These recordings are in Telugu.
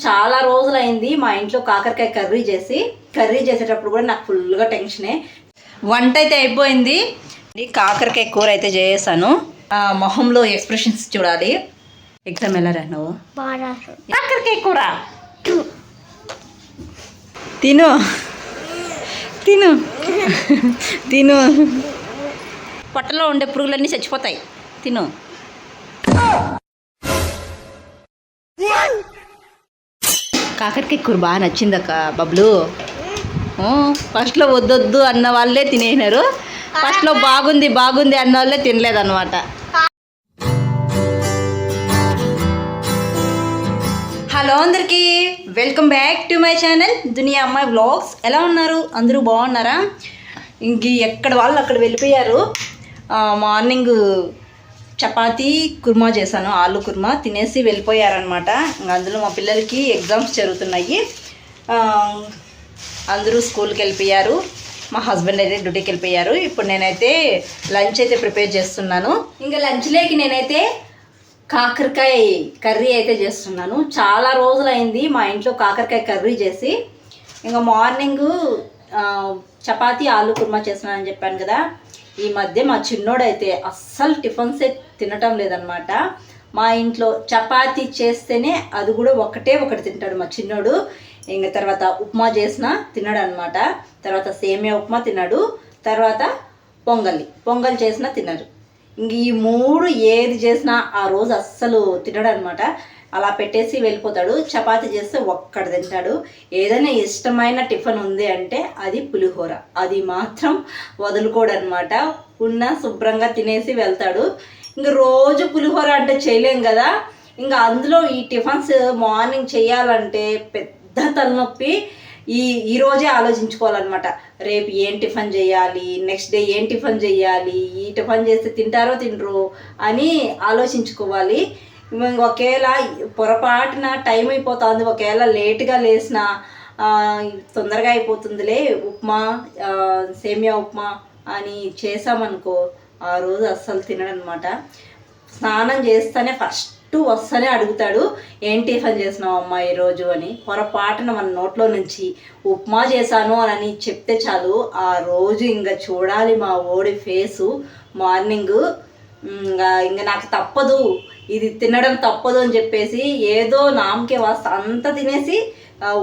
చాలా రోజులైంది మా ఇంట్లో కాకరకాయ కర్రీ చేసేటప్పుడు కూడా నాకు ఫుల్గా టెన్షనే. వంట అయితే అయిపోయింది, కాకరకాయ కూర అయితే చేసాను. మొహంలో ఎక్స్ప్రెషన్స్ చూడాలి. ఎగ్జామ్ ఎలా రాసినావు? కాకరకాయ కూర తిను తిను తిను. పొట్టలో ఉండే పురుగులన్నీ చచ్చిపోతాయి, తిను. కాకరకాయ కూర బాగా నచ్చిందక్క బబ్లు. ఫస్ట్లో వద్దొద్దు అన్న వాళ్ళే తినేసినారు, ఫస్ట్లో బాగుంది బాగుంది అన్న వాళ్ళే తినలేదన్నమాట. హలో అందరికీ, welcome back to my channel దునియా అమ్మాయి వ్లాగ్స్. ఎలా ఉన్నారు? అందరూ బాగున్నారా? ఇంక ఎక్కడ వాళ్ళు అక్కడ వెళ్ళిపోయారు. మార్నింగ్ చపాతీ కుర్మా చేశాను, ఆలు కుర్మా తినేసి వెళ్ళిపోయారనమాట. అందులో మా పిల్లలకి ఎగ్జామ్స్ జరుగుతున్నాయి, అందరూ స్కూల్కి వెళ్ళిపోయారు. మా హస్బెండ్ అయితే డ్యూటీకి వెళ్ళిపోయారు. ఇప్పుడు నేనైతే లంచ్ అయితే ప్రిపేర్ చేస్తున్నాను. ఇంకా లంచ్లోకి నేనైతే కాకరకాయ కర్రీ అయితే చేస్తున్నాను. చాలా రోజులైంది మా ఇంట్లో కాకరకాయ కర్రీ చేసి. ఇంకా మార్నింగ్ చపాతీ ఆలు కుర్మా చేస్తున్నానని చెప్పాను కదా. ఈ మధ్య మా చిన్నోడైతే అస్సలు టిఫిన్సే తినటం లేదనమాట. మా ఇంట్లో చపాతీ చేస్తేనే అది కూడా ఒకటి తింటాడు మా చిన్నోడు. ఇంకా తర్వాత ఉప్మా చేసినా తినడు అనమాట. తర్వాత సేమియా ఉప్మా తిన్నాడు, తర్వాత పొంగల్ చేసినా తినరు. ఇంక ఈ మూడు ఏది చేసినా ఆ రోజు అస్సలు తినడు అనమాట. అలా పెట్టేసి వెళ్ళిపోతాడు. చపాతీ చేస్తే ఒక్కడు తింటాడు. ఏదైనా ఇష్టమైన టిఫిన్ ఉంది అంటే అది పులిహోర, అది మాత్రం వదులుకోడు అనమాట. ఉన్న శుభ్రంగా తినేసి వెళ్తాడు. ఇంక రోజు పులిహోర అంటే చేయలేం కదా. ఇంకా అందులో ఈ టిఫిన్స్ మార్నింగ్ చేయాలంటే పెద్ద తలనొప్పి. ఈ రోజే ఆలోచించుకోవాలన్నమాట, రేపు ఏం టిఫిన్ చేయాలి, నెక్స్ట్ డే ఏం టిఫిన్ చేయాలి, ఈ టిఫిన్ చేస్తే తింటారో తినరు అని ఆలోచించుకోవాలి. ఒకవేళ పొరపాటున టైం అయిపోతుంది, ఒకవేళ లేట్గా లేసినా తొందరగా అయిపోతుందిలే ఉప్మా, సేమియా ఉప్మా అని చేసామనుకో, ఆ రోజు అస్సలు తినడనమాట. స్నానం చేస్తేనే ఫస్ట్ వస్తేనే అడుగుతాడు, ఏం టిఫిన్ చేసినావు అమ్మా ఈరోజు అని. పొరపాటున మన నోట్లో నుంచి ఉప్మా చేశాను అని చెప్తే చాలు, ఆ రోజు ఇంకా చూడాలి మా ఓడి ఫేసు. మార్నింగ్ ఇంకా నాకు తప్పదు, ఇది తినడం తప్పదు అని చెప్పేసి ఏదో నామకే వాస్త అంతా తినేసి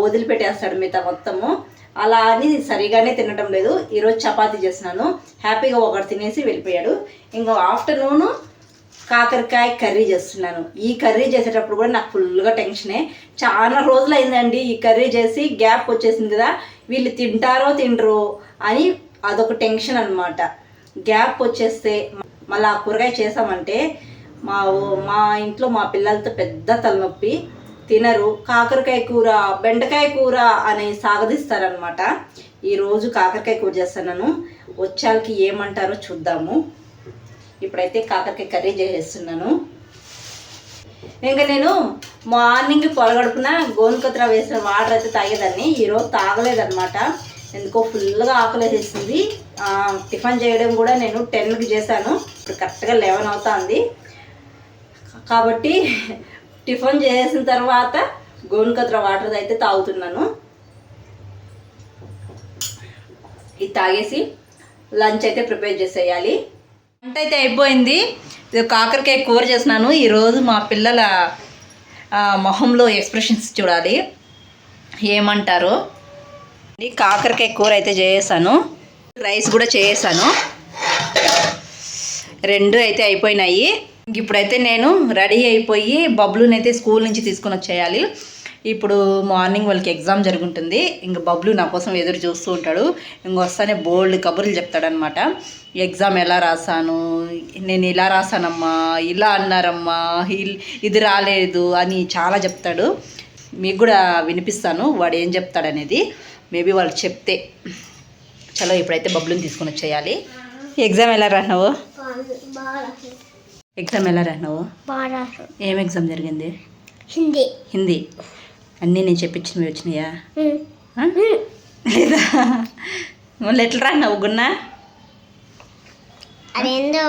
వదిలిపెట్టేస్తాడు మిగతా మొత్తము. అలా అని సరిగానే తినడం లేదు. ఈరోజు చపాతీ చేసినాను, హ్యాపీగా ఒకటి తినేసి వెళ్ళిపోయాడు. ఇంకా ఆఫ్టర్నూను కాకరకాయ కర్రీ చేస్తున్నాను. ఈ కర్రీ చేసేటప్పుడు కూడా నాకు ఫుల్గా టెన్షనే. చాలా రోజులు అయిందండి ఈ కర్రీ చేసి, గ్యాప్ వచ్చేసింది కదా. వీళ్ళు తింటారో తినరో అని అదొక టెన్షన్ అనమాట. గ్యాప్ వచ్చేస్తే మళ్ళీ ఆ కూరగాయ చేసామంటే మా ఇంట్లో మా పిల్లలతో పెద్ద తలనొప్పి. తినరు. కాకరకాయ కూర, బెండకాయ కూర అని సాగదీస్తారనమాట. ఈరోజు కాకరకాయ కూర చేస్తున్నాను. వచ్చాలకి ఏమంటారో చూద్దాము. ఇప్పుడైతే కాకరకాయ కర్రీ చేసేస్తున్నాను. ఇంకా నేను మార్నింగ్ పొలగడుపున గోనుకత్ర వేసిన వాటర్ అయితే తాగేదాన్ని. ఈరోజు తాగలేదన్నమాట, ఎందుకో ఫుల్గా ఆకలేసేసింది. టిఫిన్ చేయడం కూడా నేను 10కి చేశాను, ఇప్పుడు కరెక్ట్గా 11 అవుతుంది. కాబట్టి టిఫిన్ చేసిన తర్వాత గోనుకత్ర వాటర్ అయితే తాగుతున్నాను. ఇది తాగేసి లంచ్ అయితే ప్రిపేర్ చేసేయాలి. వంట అయితే అయిపోయింది. కాకరకాయ కూర చేసినాను. ఈరోజు మా పిల్లల మొహంలో ఎక్స్ప్రెషన్స్ చూడాలి, ఏమంటారో. కాకరకాయ కూర అయితే చేసాను, రైస్ కూడా చేసాను, రెండు అయితే అయిపోయినాయి. ఇప్పుడైతే నేను రెడీ అయిపోయి బబ్లుని అయితే స్కూల్ నుంచి తీసుకొని వచ్చేయాలి. ఇప్పుడు మార్నింగ్ వాళ్ళకి ఎగ్జామ్ జరుగుతుంది. ఇంక బబ్లు నా కోసం ఎదురు చూస్తూ ఉంటాడు. ఇంకొస్తానే బోల్డ్ కబుర్లు చెప్తాడనమాట. ఎగ్జామ్ ఎలా రాశాను, నేను ఇలా రాశానమ్మా, ఇలా అన్నారమ్మా, ఇది రాలేదు అని చాలా చెప్తాడు. మీకు కూడా వినిపిస్తాను వాడు ఏం చెప్తాడనేది, మేబీ వాళ్ళు చెప్తే. చలో ఇప్పుడైతే బబ్లుని తీసుకొని వచ్చేయాలి. ఎగ్జామ్ ఎలా రాసినావు? ఎగ్జామ్ ఎలా రాసినావు? ఏం ఎగ్జామ్ జరిగింది? హిందీ. అన్నీ నేను చెప్పించినవి వచ్చినాయా లేదా? మళ్ళీ ఎట్లా రాసినావు గున్నా? అదేందో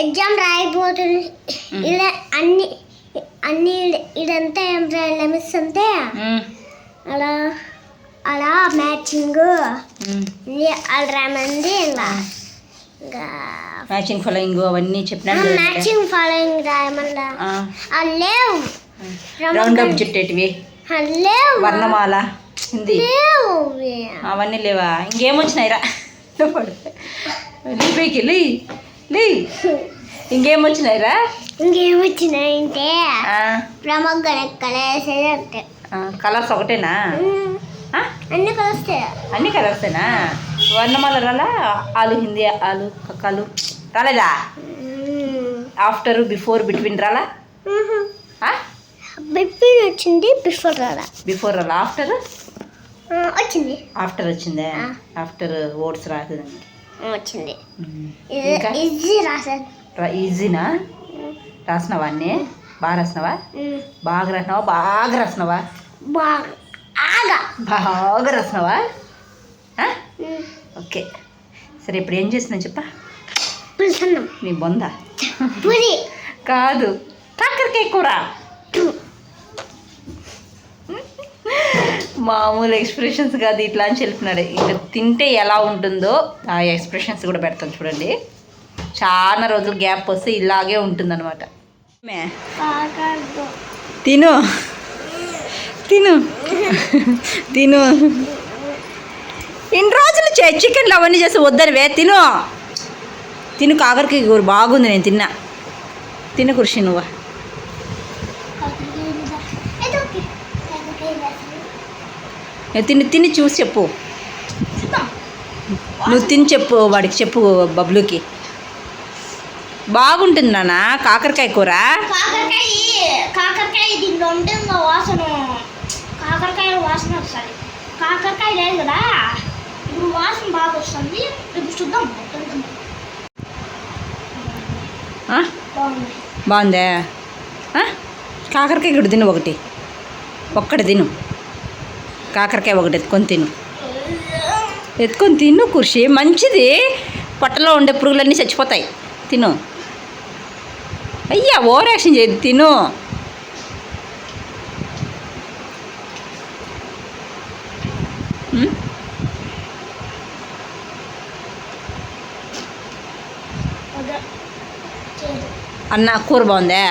ఎగ్జామ్ రాయిపోతుంది, ఇలా అన్ని ఇదంతా లెమన్స్ అంతే అలా అలా మ్యాచింగ్ మంది ఇంకా మ్యాచింగ్ ఫాలోయింగ్ అవన్నీ చెప్పినా మ్యాచింగ్ ఫాలోయింగ్ రాయమల్లా లేవు రౌండ్ అప్ చుట్టేటివి లేవు వర్ణమాల హిందీ అవన్నీ లేవా ఇంకేమొచ్చినాయిరా పైకి లే ఇంకేమొచ్చినాయిరా ఇంకేమొచ్చినాయంటే ప్రమోగనెట్ కలర్స్ ఒకటేనా అన్ని కలుస్తాయి అన్ని కలర్సేనా వర్ణమాల రాలా ఆలు హిందీ ఆలు కక్కలు రాలేదా ఆఫ్టర్ బిఫోర్ బిట్వీన్ రాలా బిట్వీన్ వచ్చింది బిఫోర్ రాలా ఆఫ్టర్ వచ్చింది ఆఫ్టర్ వచ్చిందే ఆఫ్టర్ ఓట్స్ రాసేదానికి వచ్చింది ఈజీ రాసాను ఈజీనా రాసినావా అన్నీ బాగా రాసినావా బాగా రాసినావా బాగా రాసినావా ఓకే సరే ఇప్పుడు ఏం చేసినా చెప్పా నీ బొంద కాదు కాకరకాయ కూర మామూలు ఎక్స్ప్రెషన్స్ కాదు ఇట్లా అని చెప్పినాడు ఇంకా తింటే ఎలా ఉంటుందో ఆ ఎక్స్ప్రెషన్స్ కూడా పెడతాను చూడండి చాలా రోజులు గ్యాప్ వస్తే ఇలాగే ఉంటుందన్నమాట తిను తిను తిను ఇన్ని రోజులు చికెన్లు అవన్నీ చేసి వద్దనివే తిను తిను కాకరకాయ కూర బాగుంది నేను తిన్న కృషి నువ్వు తిని చూసి చెప్పు నువ్వు తిని చెప్పు వాడికి చెప్పు బబ్లుకి బాగుంటుంది నాన్న కాకరకాయ కూర కాకరకాయ దీంట్లో ఉంటే ఇంకా వాసన కాకరకాయ వాసన వస్తుంది కాకరకాయ లేదు కదా ఇప్పుడు వాసన బాగా వస్తుంది ఇప్పుడు చూద్దాం బాగుందే కాకరకాయ కూడా తిను ఒక్కటి తిను కాకరకాయ ఒకటి ఎత్తుకొని తిను కృషి మంచిది పొట్టలో ఉండే పురుగులన్నీ చచ్చిపోతాయి తిను అయ్యా ఓవర్ యాక్షన్ చేయదు తిను అన్న కూర బాగుందా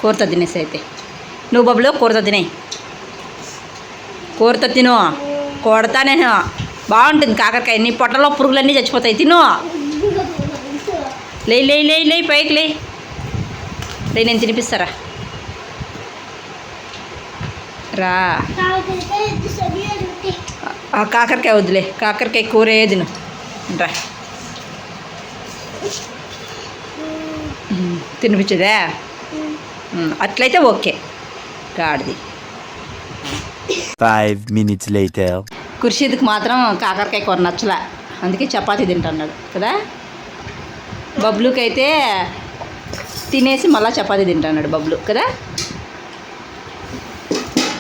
కూరతో తినేసి అయితే నువ్వు బబ్బులో కూరతో తినే కూరతో తిను కొడతా నేను బాగుంటుంది కాకరకాయ నీ పొట్టలో పురుగులన్నీ చచ్చిపోతాయి తిను లే పైకి లే నేను తినిపిస్తారా రా కాకరకాయ వద్దులే కాకరకాయ కూర ఏదిను రా తినిపించదా అట్లయితే ఓకే గాడిది 5 minutes later. ఖుర్షీద్కి మాత్రం కాకరకాయ కూర నచ్చలే అందుకే చపాతీ తింటున్నాడు కదా బబ్లుకి అయితే తినేసి మళ్ళీ చపాతీ తింటున్నాడు బబ్లు కదా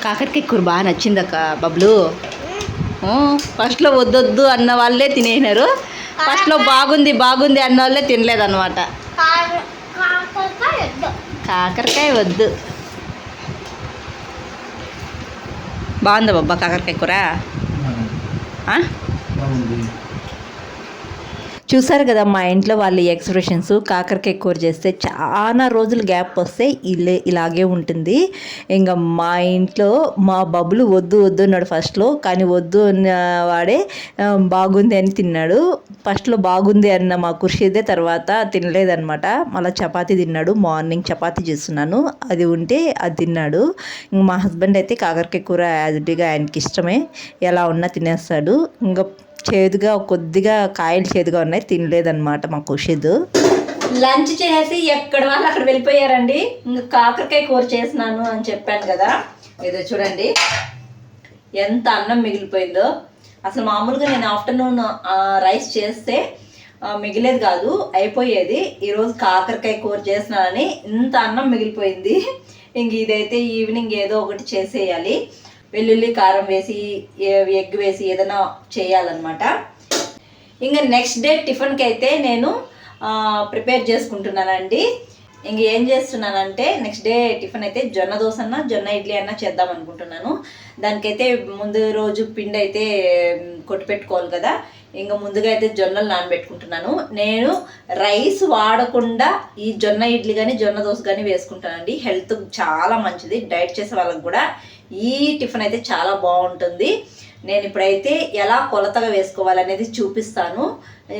కాకరకాయ కూర బాగా నచ్చిందక్క బబ్లు ఫస్ట్లో వద్దొద్దు అన్న వాళ్ళే తినేసినారు ఫస్ట్లో బాగుంది అన్న వాళ్ళే తినలేదన్నమాట కాకరకాయ వద్దు బాగుందా బాబా కాకరకాయ కూర చూసారు కదా మా ఇంట్లో వాళ్ళ ఎక్స్ప్రెషన్స్ కాకరకాయ కూర చేస్తే చాలా రోజులు గ్యాప్ వస్తే ఇలాగే ఉంటుంది ఇంకా మా ఇంట్లో మా బబ్బులు వద్దు అన్నాడు ఫస్ట్లో కానీ వద్దు అన్న వాడే బాగుంది అని తిన్నాడు ఫస్ట్లో బాగుంది అన్న మా కుర్షీదే తర్వాత తినలేదనమాట మళ్ళీ చపాతీ తిన్నాడు మార్నింగ్ చపాతీ చేస్తున్నాను అది ఉంటే అది తిన్నాడు ఇంక మా హస్బెండ్ అయితే కాకరకాయ కూర యాజిటీగా ఆయనకి ఇష్టమే ఎలా ఉన్నా తినేస్తాడు ఇంకా చేదుగా కొద్దిగా కాయలు చేదుగా ఉన్నాయి తినలేదన్నమాట మా కుషిద్ లంచ్ చేసి ఎక్కడ వాళ్ళు అక్కడ వెళ్ళిపోయారండి ఇంకా కాకరకాయ కూర చేసినాను అని చెప్పాను కదా ఏదో చూడండి ఎంత అన్నం మిగిలిపోయిందో అసలు మామూలుగా నేను ఆఫ్టర్నూన్ రైస్ చేస్తే మిగిలేదు కాదు అయిపోయేది ఈరోజు కాకరకాయ కూర చేసినానని ఇంత అన్నం మిగిలిపోయింది ఇంక ఇదైతే ఈవినింగ్ ఏదో ఒకటి చేసేయాలి వెల్లుల్లి కారం వేసి ఎగ్ వేసి ఏదైనా చేయాలన్నమాట ఇంకా నెక్స్ట్ డే టిఫిన్కి అయితే నేను ప్రిపేర్ చేసుకుంటున్నానండి ఇంక ఏం చేస్తున్నానంటే నెక్స్ట్ డే టిఫిన్ అయితే జొన్న దోశ అన్న జొన్న ఇడ్లీ అన్న చేద్దాం అనుకుంటున్నాను. దానికైతే ముందు రోజు పిండి అయితే కొట్టి పెట్టుకోవాలి కదా. ఇంకా ముందుగా అయితే జొన్నలు నానబెట్టుకుంటున్నాను. నేను రైస్ వాడకుండా ఈ జొన్న ఇడ్లీ కానీ జొన్న దోశ కానీ వేసుకుంటానండి. హెల్త్ చాలా మంచిది. డైట్ చేసే వాళ్ళకి కూడా ఈ టిఫిన్ అయితే చాలా బాగుంటుంది. నేను ఇప్పుడైతే ఎలా కొలతగా వేసుకోవాలనేది చూపిస్తాను.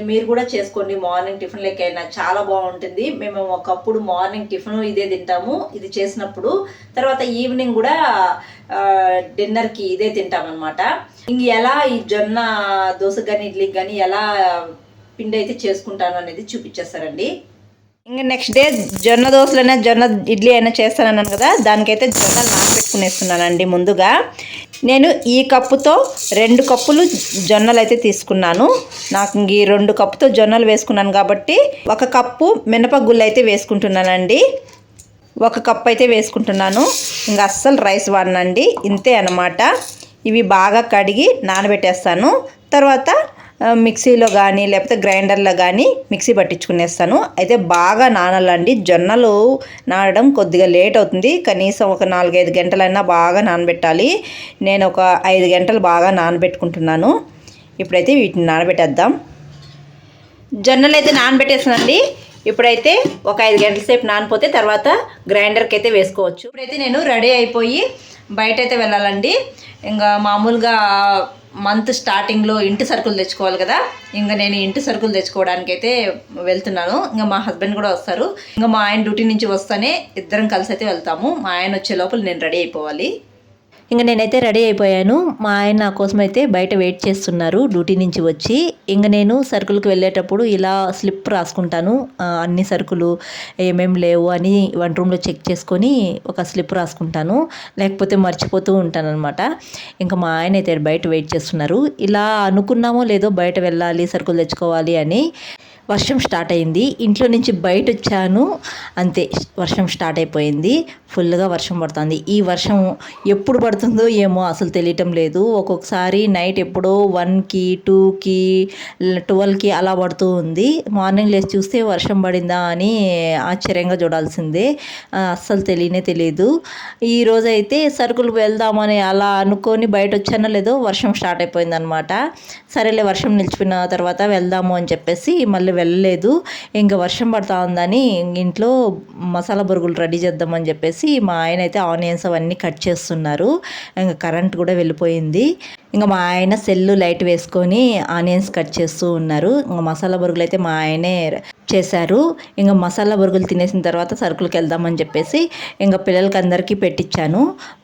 మీరు కూడా చేసుకోండి. మార్నింగ్ టిఫిన్ లెక్కైనా చాలా బాగుంటుంది. మేము ఒకప్పుడు మార్నింగ్ టిఫిన్ ఇదే తింటాము ఇది చేసినప్పుడు. తర్వాత ఈవినింగ్ కూడా డిన్నర్కి ఇదే తింటామన్నమాట. ఇంక ఎలా ఈ జొన్న దోశ కానీ ఇడ్లీకి కానీ ఎలా పిండి అయితే చేసుకుంటాను అనేది చూపించేస్తారండి. ఇంకా నెక్స్ట్ డే జొన్న దోశలైనా జొన్న ఇడ్లీ అయినా చేస్తానన్నాను కదా, దానికైతే జొన్నలు నానబెట్టుకునేస్తున్నానండి. ముందుగా నేను ఈ కప్పుతో 2 కప్పులు జొన్నలు అయితే తీసుకున్నాను. నాకు ఈ 2 కప్పుతో జొన్నలు వేసుకున్నాను కాబట్టి 1 కప్పు మినపగుళ్ళు అయితే వేసుకుంటున్నానండి. 1 కప్పు అయితే వేసుకుంటున్నాను. ఇంకా అస్సలు రైస్ వాడనండి, ఇంతే అన్నమాట. ఇవి బాగా కడిగి నానబెట్టేస్తాను. తర్వాత మిక్సీలో కానీ లేకపోతే గ్రైండర్లో కానీ మిక్సీ పట్టించుకునేస్తాను. అయితే బాగా నానాలండి. జొన్నలు నానడం కొద్దిగా లేట్ అవుతుంది. కనీసం ఒక 4-5 గంటలైనా బాగా నానబెట్టాలి. నేను ఒక 5 గంటలు బాగా నానబెట్టుకుంటున్నాను. ఇప్పుడైతే వీటిని నానబెట్టేద్దాం. జొన్నలు అయితే నానబెట్టేసానండి. ఇప్పుడైతే ఒక 5 గంటల సేపు నానిపోతే తర్వాత గ్రైండర్కి అయితే వేసుకోవచ్చు. ఇప్పుడైతే నేను రెడీ అయిపోయి బయట అయితే వెళ్ళాలండి. ఇంకా మామూలుగా మంత్ స్టార్టింగ్లో ఇంటి సరుకులు తెచ్చుకోవాలి కదా. ఇంకా నేను ఇంటి సరుకులు తెచ్చుకోవడానికి అయితే వెళ్తున్నాను. ఇంకా మా హస్బెండ్ కూడా వస్తారు. ఇంకా మా ఆయన డ్యూటీ నుంచి వస్తానే ఇద్దరం కలిసి అయితే వెళ్తాము. మా ఆయన వచ్చే లోపల నేను రెడీ అయిపోవాలి. ఇంకా నేనైతే రెడీ అయిపోయాను. మా ఆయన నా కోసం అయితే బయట వెయిట్ చేస్తున్నారు డ్యూటీ నుంచి వచ్చి. ఇంకా నేను సరుకులకు వెళ్ళేటప్పుడు ఇలా స్లిప్ రాసుకుంటాను. అన్ని సరుకులు ఏమేమి లేవు అని వంట రూమ్లో చెక్ చేసుకొని ఒక స్లిప్ రాసుకుంటాను. లేకపోతే మర్చిపోతూ ఉంటాను అనమాట. ఇంకా మా ఆయన అయితే బయట వెయిట్ చేస్తున్నారు. ఇలా అనుకున్నామో లేదో బయట వెళ్ళాలి సరుకులు తెచ్చుకోవాలి అని. వర్షం స్టార్ట్ అయింది. ఇంట్లో నుంచి బయట వచ్చాను, అంతే వర్షం స్టార్ట్ అయిపోయింది. ఫుల్గా వర్షం పడుతుంది. ఈ వర్షం ఎప్పుడు పడుతుందో ఏమో అసలు తెలియటం లేదు. ఒక్కొక్కసారి నైట్ ఎప్పుడో 1కి 2కి 12కి అలా పడుతూ ఉంది. మార్నింగ్ లేచి చూస్తే వర్షం పడిందా అని ఆశ్చర్యంగా చూడాల్సిందే. అస్సలు తెలియదు. ఈరోజు అయితే సరుకులు వెళ్దామని అలా అనుకొని బయట వచ్చానో లేదో వర్షం స్టార్ట్ అయిపోయింది అనమాట. సరేలే వర్షం నిలిచిపోయిన తర్వాత వెళ్దాము అని చెప్పేసి మళ్ళీ వెళ్ళలేదు. ఇంకా వర్షం పడుతూ ఉందని ఇంట్లో మసాలా బొరుగులు రెడీ చేద్దామని చెప్పేసి మా ఆయన అయితే ఆనియన్స్ అవన్నీ కట్ చేస్తున్నారు. ఇంకా కరెంట్ కూడా వెళ్ళిపోయింది. ఇంకా మా ఆయన సెల్లు లైట్ వేసుకొని ఆనియన్స్ కట్ చేస్తూ ఉన్నారు. ఇంకా మసాలా బొరుగులు అయితే మా ఆయనే చేశారు. ఇంకా మసాలా బొరుగులు తినేసిన తర్వాత సరుకులకు వెళ్దామని చెప్పేసి ఇంకా పిల్లలకి అందరికీ పెట్టించాను.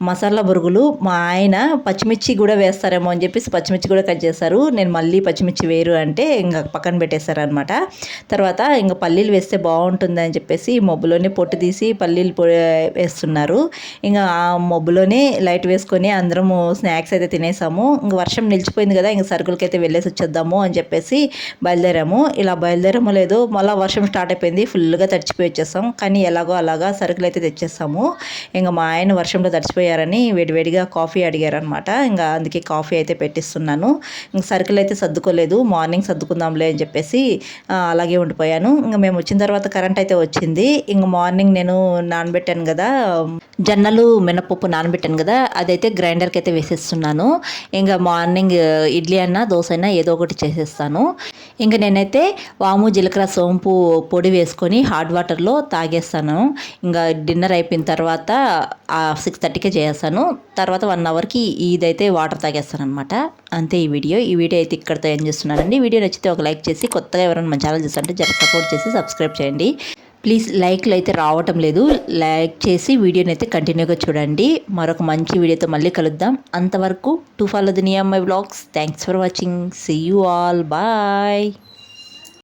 మసాలా బొరుగులు మా ఆయన పచ్చిమిర్చి కూడా వేస్తారేమో అని చెప్పేసి పచ్చిమిర్చి కూడా కట్ చేశారు. నేను మళ్ళీ పచ్చిమిర్చి వేరు అంటే ఇంకా పక్కన పెట్టేశారు అనమాట. తర్వాత ఇంకా పల్లీలు వేస్తే బాగుంటుంది అని చెప్పేసి మొబ్బులోనే పొట్టు తీసి పల్లీలు వేస్తున్నారు. ఇంకా ఆ మొబ్బులోనే లైట్ వేసుకొని అందరము స్నాక్స్ అయితే తినేసాము. ఇంకా వర్షం నిలిచిపోయింది కదా, ఇంకా సరుకులకి అయితే వెళ్ళేసి వచ్చేద్దాము అని చెప్పేసి బయలుదేరాము. ఇలా బయలుదేరమో లేదో మళ్ళీ వర్షం స్టార్ట్ అయిపోయింది. ఫుల్గా తడిచిపోయి వచ్చేసాం. కానీ ఎలాగో అలాగా సరుకులు అయితే తెచ్చేస్తాము. ఇంకా మా ఆయన వర్షంలో తడిచిపోయారని వేడివేడిగా కాఫీ అడిగారనమాట. ఇంకా అందుకే కాఫీ అయితే పెట్టిస్తున్నాను. ఇంకా సరుకులు అయితే సర్దుకోలేదు. మార్నింగ్ సర్దుకుందాంలే అని చెప్పేసి అలాగే ఉండిపోయాను. ఇంకా మేము వచ్చిన తర్వాత కరెంట్ అయితే వచ్చింది. ఇంకా మార్నింగ్ నేను నానబెట్టాను కదా జొన్నలు మినపప్పు నానబెట్టాను కదా, అదైతే గ్రైండర్కి అయితే వేసేస్తున్నాను. ఇంకా మార్నింగ్ ఇడ్లీ అయినా దోశ అయినా ఏదో ఒకటి చేసేస్తాను. ఇంకా నేనైతే వాము జీలకర్ర సోంపు పొడి వేసుకొని హాట్ వాటర్లో తాగేస్తాను. ఇంకా డిన్నర్ అయిపోయిన తర్వాత 6:30కే చేస్తాను. తర్వాత 1 అవర్కి ఇదైతే వాటర్ తాగేస్తాను అనమాట. అంతే ఈ వీడియో అయితే ఇక్కడితో ఏం చేస్తున్నానండి. వీడియో నచ్చితే ఒక లైక్ చేసి కొత్తగా ఎవరైనా మన ఛానల్ చూస్తుంటే జర సపోర్ట్ చేసి సబ్స్క్రైబ్ చేయండి. ప్లీజ్ లైక్లు అయితే రావటం లేదు. లైక్ చేసి వీడియోని అయితే కంటిన్యూగా చూడండి. మరొక మంచి వీడియోతో మళ్ళీ కలుద్దాం. అంతవరకు to follow the near my vlogs. Thanks for watching. See you all. Bye.